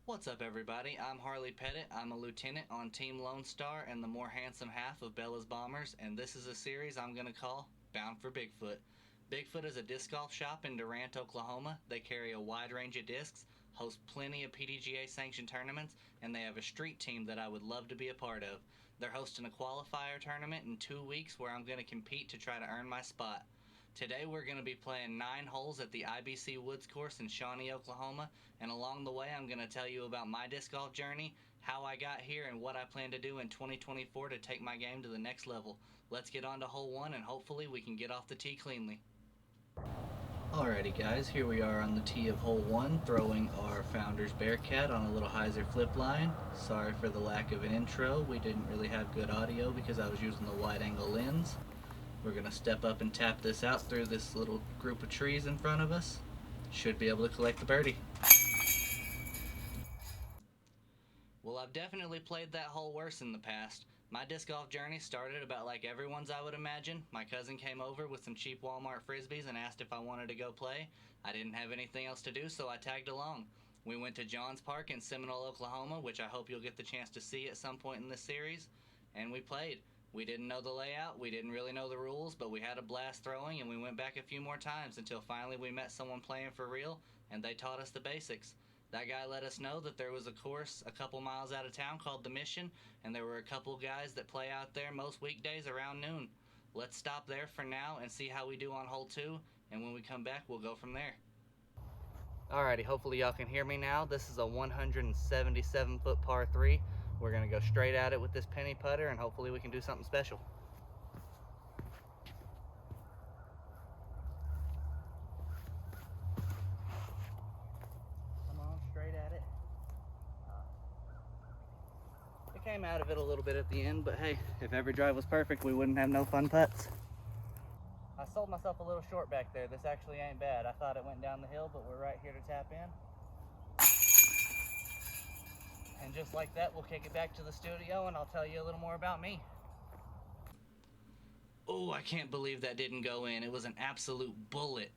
What's up, everybody? I'm Harley Pettit. I'm a lieutenant on Team Lone Star and the more handsome half of Bella's Bombers, and this is a series I'm going to call Bound for Bigfoot. Bigfoot is a disc golf shop in Durant, Oklahoma. They carry a wide range of discs, host plenty of PDGA sanctioned tournaments, and they have a street team that I would love to be a part of. They're hosting a qualifier tournament in 2 weeks where I'm going to compete to try to earn my spot. Today we're going to be playing 9 holes at the IBC Woods course in Shawnee, Oklahoma, and along the way I'm going to tell you about my disc golf journey, how I got here, and what I plan to do in 2024 to take my game to the next level. Let's get on to hole 1 and hopefully we can get off the tee cleanly. Alrighty guys, here we are on the tee of hole 1, throwing our Founders Bearcat on a little hyzer flip line. Sorry for the lack of an intro, we didn't really have good audio because I was using the wide angle lens. We're going to step up and tap this out through this little group of trees in front of us. Should be able to collect the birdie. Well, I've definitely played that hole worse in the past. My disc golf journey started about like everyone's, I would imagine. My cousin came over with some cheap Walmart Frisbees and asked if I wanted to go play. I didn't have anything else to do, so I tagged along. We went to Johns Park in Seminole, Oklahoma, which I hope you'll get the chance to see at some point in this series, and we played. We didn't know the layout, we didn't really know the rules, but we had a blast throwing, and we went back a few more times until finally we met someone playing for real, and they taught us the basics. That guy let us know that there was a course a couple miles out of town called The Mission, and there were a couple guys that play out there most weekdays around noon. Let's stop there for now and see how we do on hole 2, and when we come back, we'll go from there. Alrighty, hopefully y'all can hear me now. This is a 177-foot par 3. We're going to go straight at it with this penny putter, and hopefully we can do something special. Come on, straight at it. It came out of it a little bit at the end, but hey, if every drive was perfect, we wouldn't have no fun putts. I sold myself a little short back there. This actually ain't bad. I thought it went down the hill, but we're right here to tap in. And just like that, we'll kick it back to the studio and I'll tell you a little more about me. Oh, I can't believe that didn't go in. It was an absolute bullet,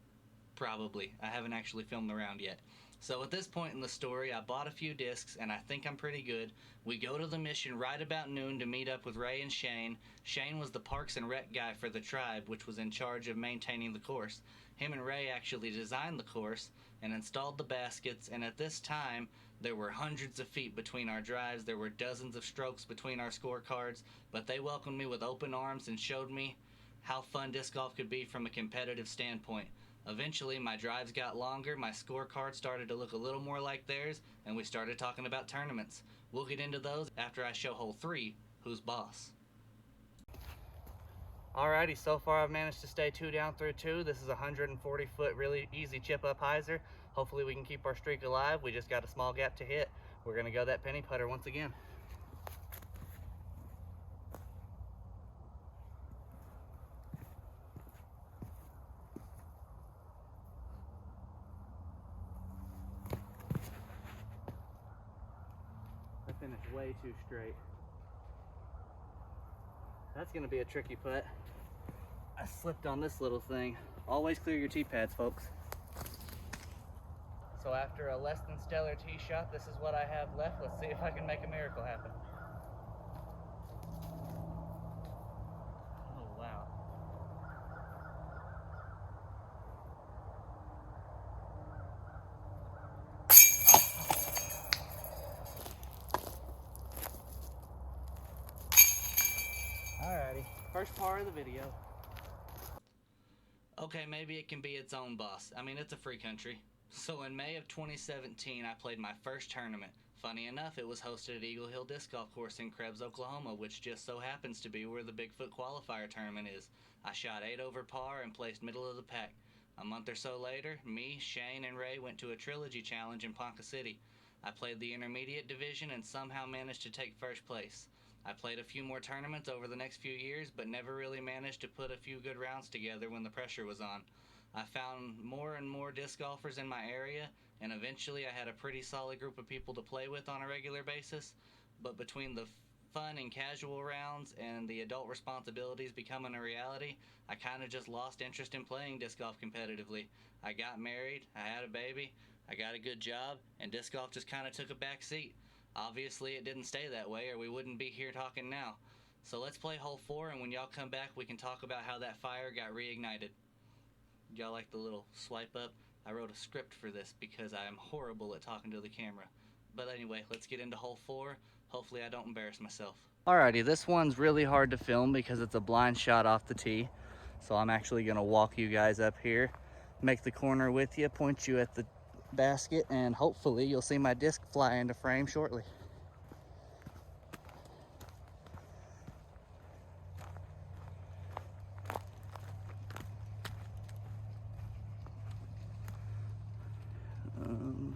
probably. I haven't actually filmed the round yet. So at this point in the story, I bought a few discs and I think I'm pretty good. We go to the Mission right about noon to meet up with Ray and Shane. Shane was the Parks and Rec guy for the tribe, which was in charge of maintaining the course. Him and Ray actually designed the course and installed the baskets, and at this time, there were hundreds of feet between our drives, there were dozens of strokes between our scorecards, but they welcomed me with open arms and showed me how fun disc golf could be from a competitive standpoint. Eventually, my drives got longer, my scorecard started to look a little more like theirs, and we started talking about tournaments. We'll get into those after I show hole 3, who's boss. Alrighty, so far I've managed to stay 2 down through 2. This is a 140-foot really easy chip up hyzer. Hopefully we can keep our streak alive. We just got a small gap to hit. We're going to go that penny putter once again. I finished way too straight. That's going to be a tricky putt. I slipped on this little thing. Always clear your tee pads, folks. So after a less than stellar tee shot, this is what I have left. Let's see if I can make a miracle happen. Oh, wow. Alrighty, first par of the video. Okay, maybe it can be its own boss. I mean, it's a free country. So in May of 2017, I played my first tournament. Funny enough, it was hosted at Eagle Hill Disc Golf Course in Krebs, Oklahoma, which just so happens to be where the Bigfoot qualifier tournament is. I shot 8 over par and placed middle of the pack. A month or so later, me, Shane, and Ray went to a trilogy challenge in Ponca City. I played the intermediate division and somehow managed to take first place. I played a few more tournaments over the next few years, but never really managed to put a few good rounds together when the pressure was on. I found more and more disc golfers in my area, and eventually I had a pretty solid group of people to play with on a regular basis, but between the fun and casual rounds and the adult responsibilities becoming a reality, I kind of just lost interest in playing disc golf competitively. I got married, I had a baby, I got a good job, and disc golf just kind of took a back seat. Obviously, it didn't stay that way, or we wouldn't be here talking now. So let's play hole 4, and when y'all come back, we can talk about how that fire got reignited. Y'all like the little swipe up? I wrote a script for this because I am horrible at talking to the camera. But anyway, let's get into hole 4. Hopefully I don't embarrass myself. Alrighty, this one's really hard to film because it's a blind shot off the tee. So I'm actually gonna walk you guys up here, make the corner with you, point you at the basket, and hopefully you'll see my disc fly into frame shortly.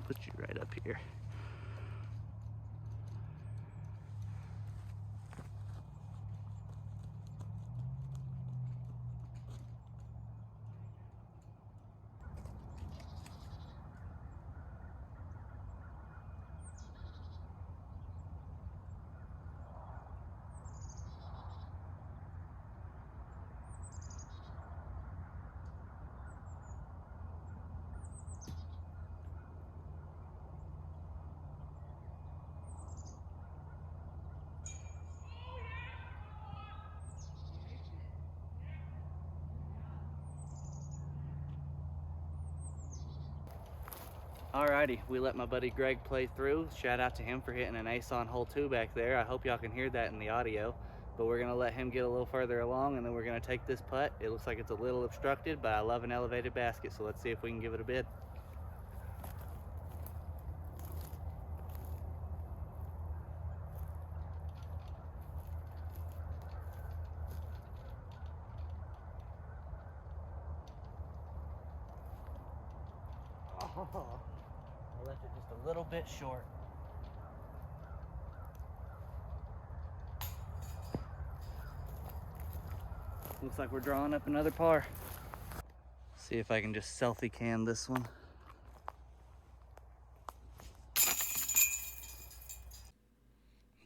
Put you right up here. Alrighty, we let my buddy Greg play through. Shout out to him for hitting an ace on hole 2 back there. I hope y'all can hear that in the audio. But we're gonna let him get a little further along, and then we're gonna take this putt. It looks like it's a little obstructed, but I love an elevated basket, so let's see if we can give it a bid. Oh, I left it just a little bit short. Looks like we're drawing up another par. See if I can just selfie cam this one.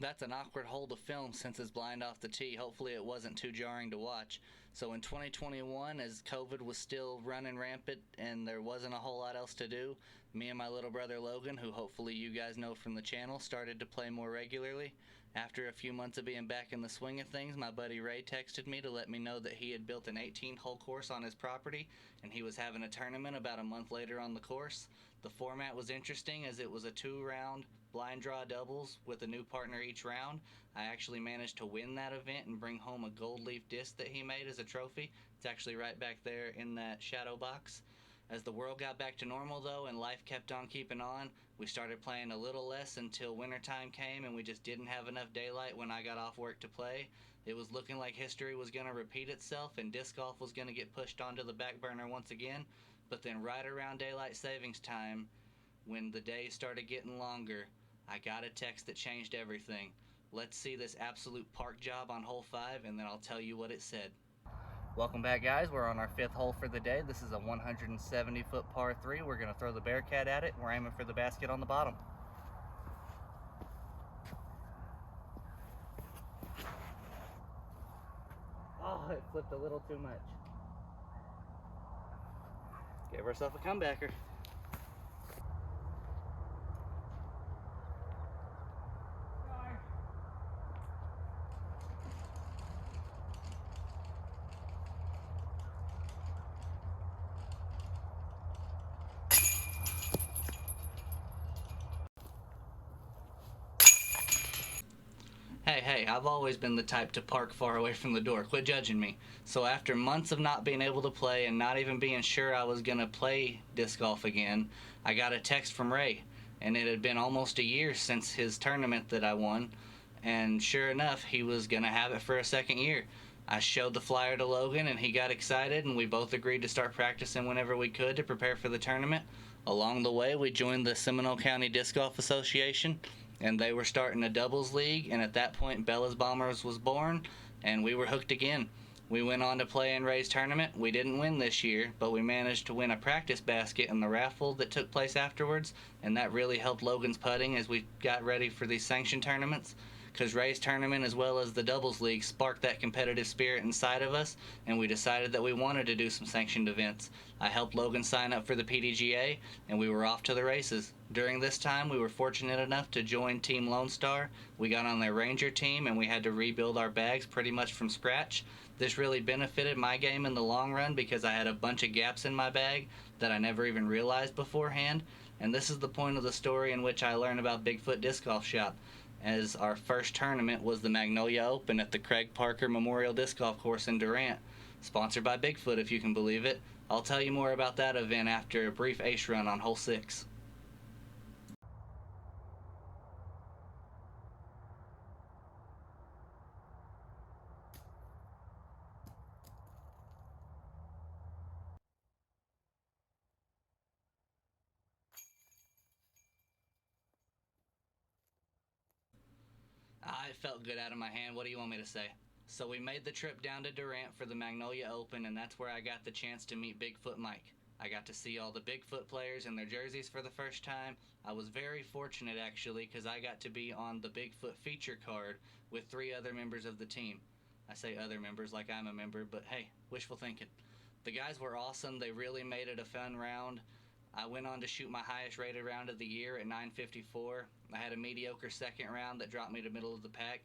That's an awkward hole to film since it's blind off the tee. Hopefully it wasn't too jarring to watch. So in 2021, as COVID was still running rampant and there wasn't a whole lot else to do, me and my little brother Logan, who hopefully you guys know from the channel, started to play more regularly. After a few months of being back in the swing of things, my buddy Ray texted me to let me know that he had built an 18-hole course on his property and he was having a tournament about a month later on the course. The format was interesting as it was a 2-round blind draw doubles with a new partner each round. I actually managed to win that event and bring home a gold leaf disc that he made as a trophy. It's actually right back there in that shadow box. As the world got back to normal though and life kept on keeping on, we started playing a little less until wintertime came and we just didn't have enough daylight when I got off work to play. It was looking like history was going to repeat itself and disc golf was going to get pushed onto the back burner once again. But then right around daylight savings time, when the days started getting longer, I got a text that changed everything. Let's see this absolute park job on hole 5 and then I'll tell you what it said. Welcome back, guys. We're on our 5th hole for the day. This is a 170-foot par 3. We're going to throw the Bearcat at it. We're aiming for the basket on the bottom. Oh, it flipped a little too much. Gave ourselves a comebacker. Hey, I've always been the type to park far away from the door. Quit judging me. So after months of not being able to play and not even being sure I was going to play disc golf again, I got a text from Ray. And it had been almost a year since his tournament that I won. And sure enough, he was going to have it for a second year. I showed the flyer to Logan and he got excited and we both agreed to start practicing whenever we could to prepare for the tournament. Along the way, we joined the Seminole County Disc Golf Association and they were starting a doubles league, and at that point Bella's Bombers was born and we were hooked again. We went on to play in Ray's tournament. We didn't win this year, but we managed to win a practice basket in the raffle that took place afterwards, and that really helped Logan's putting as we got ready for these sanctioned tournaments. because Ray's tournament as well as the doubles league sparked that competitive spirit inside of us, and we decided that we wanted to do some sanctioned events. I helped Logan sign up for the PDGA, and we were off to the races. During this time, we were fortunate enough to join Team Lone Star. We got on their Ranger team, and we had to rebuild our bags pretty much from scratch. This really benefited my game in the long run because I had a bunch of gaps in my bag that I never even realized beforehand. And this is the point of the story in which I learned about Bigfoot Disc Golf Shop, as our first tournament was the Magnolia Open at the Craig Parker Memorial Disc Golf Course in Durant, sponsored by Bigfoot, if you can believe it. I'll tell you more about that event after a brief ace run on hole 6. It felt good out of my hand. What do you want me to say? So we made the trip down to Durant for the Magnolia Open, and that's where I got the chance to meet Bigfoot Mike. I got to see all the Bigfoot players in their jerseys for the first time. I was very fortunate, actually, because I got to be on the Bigfoot feature card with 3 other members of the team. I say other members like I'm a member, but hey, wishful thinking. The guys were awesome. They really made it a fun round. I went on to shoot my highest rated round of the year at 954. I had a mediocre second round that dropped me to middle of the pack,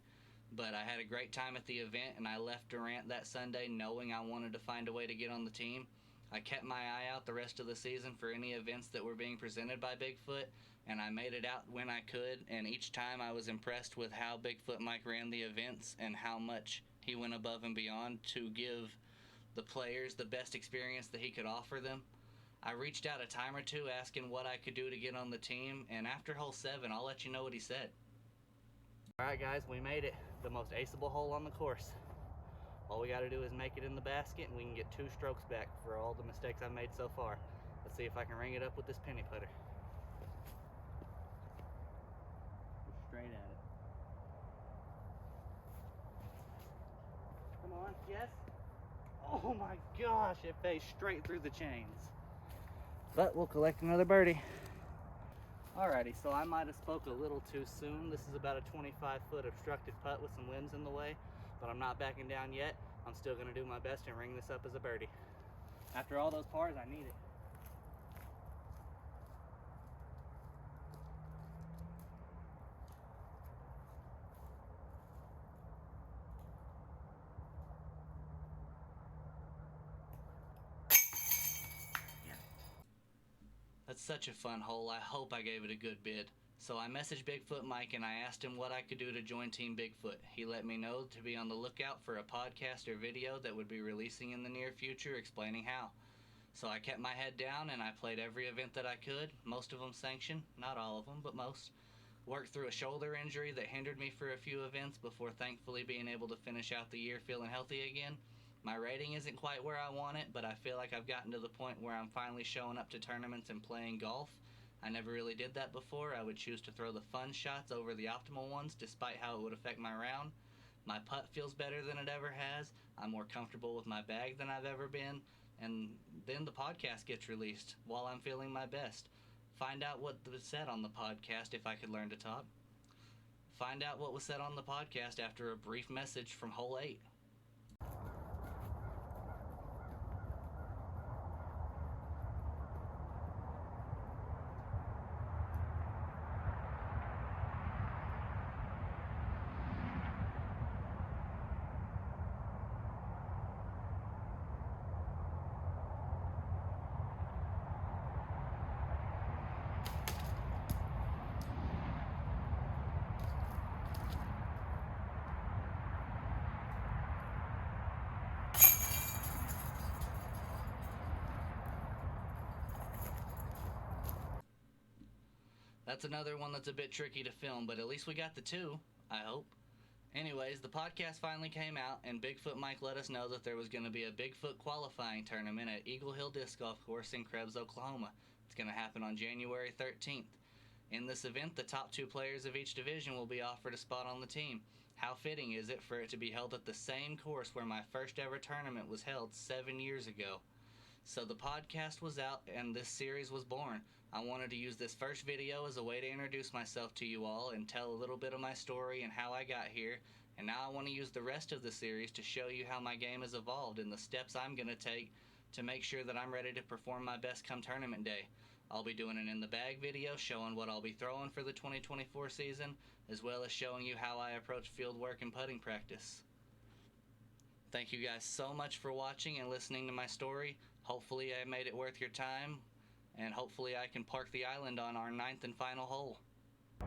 but I had a great time at the event, and I left Durant that Sunday knowing I wanted to find a way to get on the team. I kept my eye out the rest of the season for any events that were being presented by Bigfoot, and I made it out when I could, and each time I was impressed with how Bigfoot Mike ran the events and how much he went above and beyond to give the players the best experience that he could offer them. I reached out a time or two asking what I could do to get on the team, and after hole 7, I'll let you know what he said. Alright guys, we made it. The most aceable hole on the course. All we gotta do is make it in the basket, and we can get 2 strokes back for all the mistakes I've made so far. Let's see if I can ring it up with this penny putter. Straight at it. Come on, yes? Oh my gosh, it phased straight through the chains. But we'll collect another birdie. Alrighty, so I might have spoke a little too soon. This is about a 25-foot obstructed putt with some limbs in the way, but I'm not backing down yet. I'm still gonna do my best and ring this up as a birdie. After all those pars, I need it. That's such a fun hole. I hope I gave it a good bid. So I messaged Bigfoot Mike and I asked him what I could do to join Team Bigfoot. He let me know to be on the lookout for a podcast or video that would be releasing in the near future explaining how. So I kept my head down and I played every event that I could, most of them sanctioned, not all of them, but most. Worked through a shoulder injury that hindered me for a few events before thankfully being able to finish out the year feeling healthy again. My rating isn't quite where I want it, but I feel like I've gotten to the point where I'm finally showing up to tournaments and playing golf. I never really did that before. I would choose to throw the fun shots over the optimal ones despite how it would affect my round. My putt feels better than it ever has. I'm more comfortable with my bag than I've ever been. And then the podcast gets released while I'm feeling my best. Find out what was said on the podcast if I could learn to talk. Find out what was said on the podcast after a brief message from hole 8. That's another one that's a bit tricky to film, but at least we got the 2, I hope. Anyways, the podcast finally came out, and Bigfoot Mike let us know that there was going to be a Bigfoot qualifying tournament at Eagle Hill Disc Golf Course in Krebs, Oklahoma. It's going to happen on January 13th. In this event, the top 2 players of each division will be offered a spot on the team. How fitting is it for it to be held at the same course where my first ever tournament was held 7 years ago? So the podcast was out and this series was born. I wanted to use this first video as a way to introduce myself to you all and tell a little bit of my story and how I got here, and now I want to use the rest of the series to show you how my game has evolved and the steps I'm going to take to make sure that I'm ready to perform my best come tournament day. I'll be doing an in the bag video showing what I'll be throwing for the 2024 season, as well as showing you how I approach field work and putting practice. Thank you guys so much for watching and listening to my story. Hopefully I made it worth your time, and hopefully I can park the island on our 9th and final hole.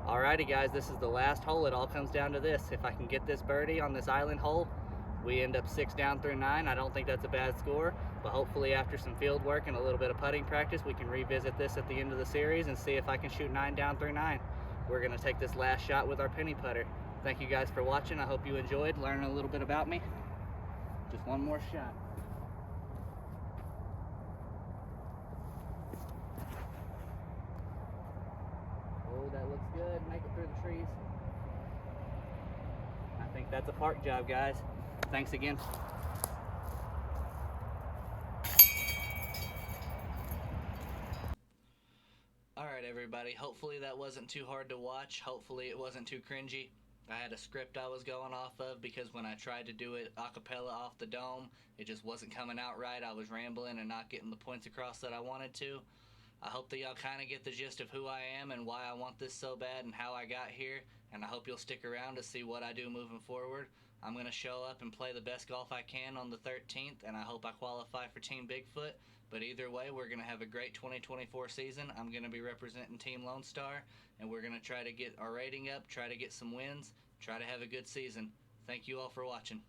Alrighty guys, this is the last hole. It all comes down to this. If I can get this birdie on this island hole, we end up 6 down through 9. I don't think that's a bad score, but hopefully after some field work and a little bit of putting practice, we can revisit this at the end of the series and see if I can shoot 9 down through 9. We're gonna take this last shot with our penny putter. Thank you guys for watching. I hope you enjoyed learning a little bit about me. Just one more shot. Oh, that looks good. Make it through the trees. I think that's a park job, guys. Thanks again. Alright everybody, hopefully that wasn't too hard to watch. Hopefully it wasn't too cringy. I had a script I was going off of because when I tried to do it a cappella off the dome, it just wasn't coming out right. I was rambling and not getting the points across that I wanted to. I hope that y'all kind of get the gist of who I am and why I want this so bad and how I got here, and I hope you'll stick around to see what I do moving forward. I'm going to show up and play the best golf I can on the 13th, and I hope I qualify for Team Bigfoot. But either way, we're going to have a great 2024 season. I'm going to be representing Team Lone Star, and we're going to try to get our rating up, try to get some wins, try to have a good season. Thank you all for watching.